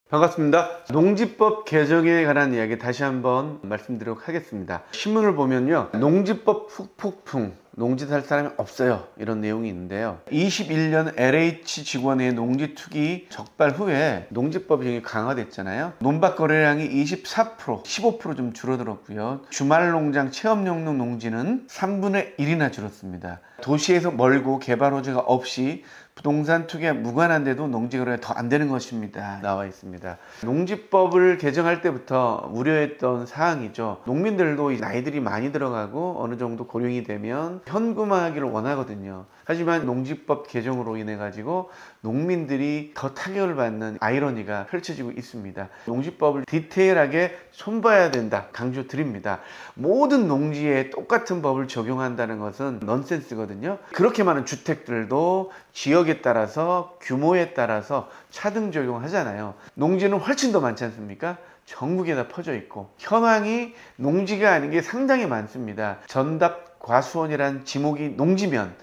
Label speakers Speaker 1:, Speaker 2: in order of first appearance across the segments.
Speaker 1: 반갑습니다. 농지법 개정에 관한 이야기 다시 한번 말씀드리도록 하겠습니다. 신문을 보면요, 농지법 후폭풍, 농지 살 사람이 없어요, 이런 내용이 있는데요. 21년 LH 직원의 농지 투기 적발 후에 농지법이 강화됐잖아요. 논밭 거래량이 24%, 15% 좀 줄어들었고요. 주말 농장 체험용 농지는 3분의 1이나 줄었습니다. 도시에서 멀고 개발 호재가 없이 부동산 투기에 무관한데도 농지 거래가 더 안 되는 것입니다. 나와 있습니다. 농지법을 개정할 때부터 우려했던 사항이죠. 농민들도 나이들이 많이 들어가고 어느 정도 고령이 되면 현금화하기를 원하거든요. 하지만 농지법 개정으로 인해 가지고 농민들이 더 타격을 받는 아이러니가 펼쳐지고 있습니다. 농지법을 디테일하게 손봐야 된다 강조드립니다. 모든 농지에 똑같은 법을 적용한다는 것은 넌센스거든요. 그렇게 많은 주택들도 지역에 따라서 규모에 따라서 차등 적용하잖아요. 농지는 훨씬 더 많지 않습니까? 전국에 다 퍼져 있고 현황이 농지가 아닌 게 상당히 많습니다. 전답 과수원이란 지목이 농지면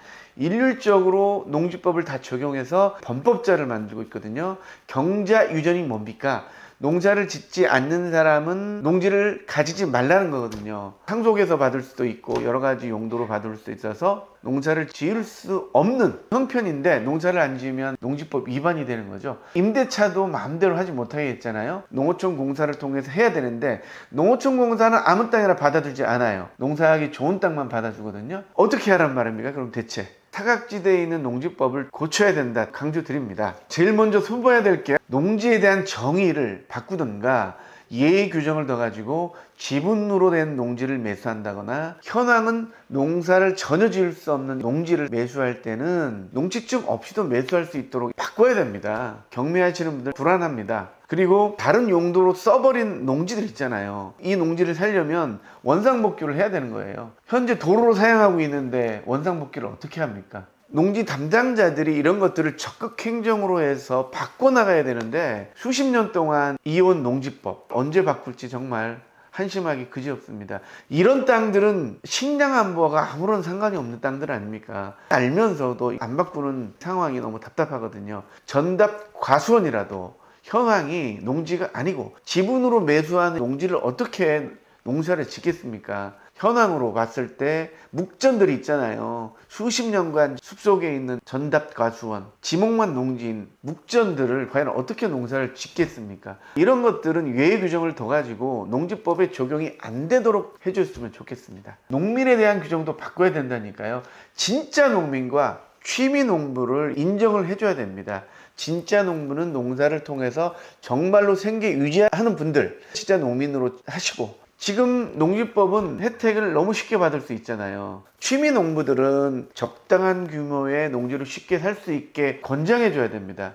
Speaker 1: 일률적으로 농지법을 다 적용해서 범법자를 만들고 있거든요. 경자 유전이 뭡니까? 농사를 짓지 않는 사람은 농지를 가지지 말라는 거거든요. 상속에서 받을 수도 있고 여러 가지 용도로 받을 수도 있어서 농사를 지을 수 없는 형편인데 농사를 안 지으면 농지법 위반이 되는 거죠. 임대차도 마음대로 하지 못하게 했잖아요. 농어촌 공사를 통해서 해야 되는데 농어촌 공사는 아무 땅이나 받아주지 않아요. 농사하기 좋은 땅만 받아주거든요. 어떻게 하란 말입니까? 그럼 대체 사각지대에 있는 농지법을 고쳐야 된다 강조드립니다. 제일 먼저 손봐야 될 게 농지에 대한 정의를 바꾸든가 예외 규정을 더 가지고 지분으로 된 농지를 매수한다거나 현황은 농사를 전혀 지을 수 없는 농지를 매수할 때는 농지증 없이도 매수할 수 있도록 바꿔야 됩니다. 경매하시는 분들 불안합니다. 그리고 다른 용도로 써버린 농지들 있잖아요. 이 농지를 살려면 원상복귀를 해야 되는 거예요. 현재 도로로 사용하고 있는데 원상복귀를 어떻게 합니까? 농지 담당자들이 이런 것들을 적극 행정으로 해서 바꿔나가야 되는데 수십 년 동안 이어온 농지법 언제 바꿀지 정말 한심하기 그지없습니다. 이런 땅들은 식량 안보가 아무런 상관이 없는 땅들 아닙니까? 알면서도 안 바꾸는 상황이 너무 답답하거든요. 전답 과수원이라도 현황이 농지가 아니고 지분으로 매수한 농지를 어떻게 농사를 짓겠습니까? 현황으로 봤을 때 묵전들이 있잖아요. 수십 년간 숲속에 있는 전답과수원, 지목만 농지인 묵전들을 과연 어떻게 농사를 짓겠습니까? 이런 것들은 예외 규정을 더 가지고 농지법에 적용이 안 되도록 해줬으면 좋겠습니다. 농민에 대한 규정도 바꿔야 된다니까요. 진짜 농민과 취미 농부를 인정을 해줘야 됩니다. 진짜 농부는 농사를 통해서 정말로 생계 유지하는 분들, 진짜 농민으로 하시고, 지금 농지법은 혜택을 너무 쉽게 받을 수 있잖아요. 취미 농부들은 적당한 규모의 농지를 쉽게 살 수 있게 권장해 줘야 됩니다.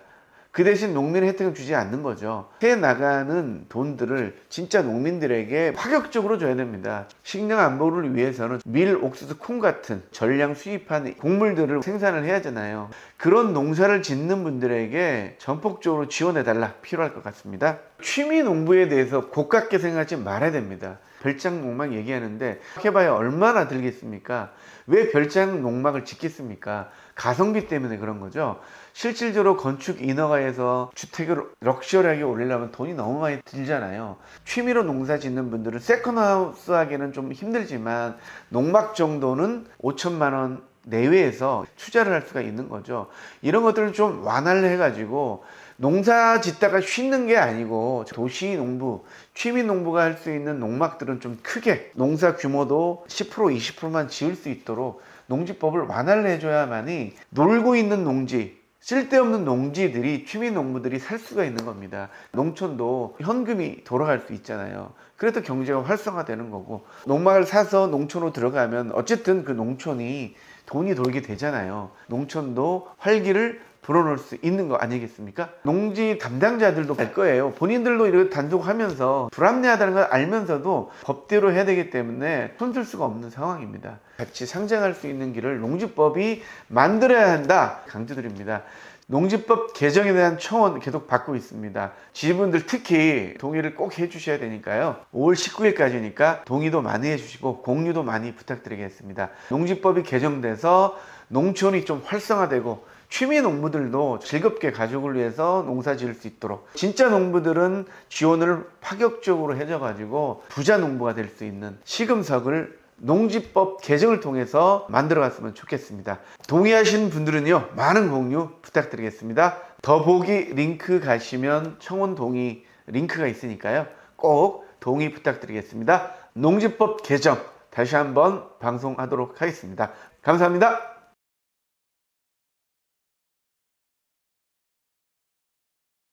Speaker 1: 그 대신 농민의 혜택을 주지 않는 거죠. 해 나가는 돈들을 진짜 농민들에게 파격적으로 줘야 됩니다. 식량 안보를 위해서는 밀, 옥수수, 콩 같은 전량 수입한 곡물들을 생산을 해야 하잖아요. 그런 농사를 짓는 분들에게 전폭적으로 지원해달라 필요할 것 같습니다. 취미 농부에 대해서 고깝게 생각하지 말아야 됩니다. 별장 농막 얘기하는데 해봐야 얼마나 들겠습니까? 왜 별장 농막을 짓겠습니까? 가성비 때문에 그런 거죠. 실질적으로 건축 인허가에서 주택을 럭셔리하게 올리려면 돈이 너무 많이 들잖아요. 취미로 농사 짓는 분들은 세컨하우스 하기는 좀 힘들지만 농막 정도는 5천만 원 내외에서 투자를 할 수가 있는 거죠. 이런 것들을 좀 완화를 해가지고 농사 짓다가 쉬는 게 아니고 도시 농부, 취미 농부가 할 수 있는 농막들은 좀 크게 농사 규모도 10% 20%만 지을 수 있도록 농지법을 완화를 해줘야만이 놀고 있는 농지, 쓸데없는 농지들이 취미 농부들이 살 수가 있는 겁니다. 농촌도 현금이 돌아갈 수 있잖아요. 그래도 경제가 활성화되는 거고, 농막을 사서 농촌으로 들어가면 어쨌든 그 농촌이 돈이 돌게 되잖아요. 농촌도 활기를 불어넣을 수 있는 거 아니겠습니까? 농지 담당자들도 알 거예요. 본인들도 이렇게 단속하면서 불합리하다는 걸 알면서도 법대로 해야 되기 때문에 손쓸 수가 없는 상황입니다. 같이 상생할 수 있는 길을 농지법이 만들어야 한다 강조드립니다. 농지법 개정에 대한 청원 계속 받고 있습니다. 지지분들 특히 동의를 꼭 해주셔야 되니까요. 5월 19일까지니까 동의도 많이 해주시고 공유도 많이 부탁드리겠습니다. 농지법이 개정돼서 농촌이 좀 활성화되고 취미 농부들도 즐겁게 가족을 위해서 농사 지을 수 있도록, 진짜 농부들은 지원을 파격적으로 해줘가지고 부자 농부가 될 수 있는 시금석을 농지법 개정을 통해서 만들어 갔으면 좋겠습니다. 동의하시는 분들은요, 많은 공유 부탁드리겠습니다. 더보기 링크 가시면 청원 동의 링크가 있으니까요, 꼭 동의 부탁드리겠습니다. 농지법 개정 다시 한번 방송하도록 하겠습니다. 감사합니다.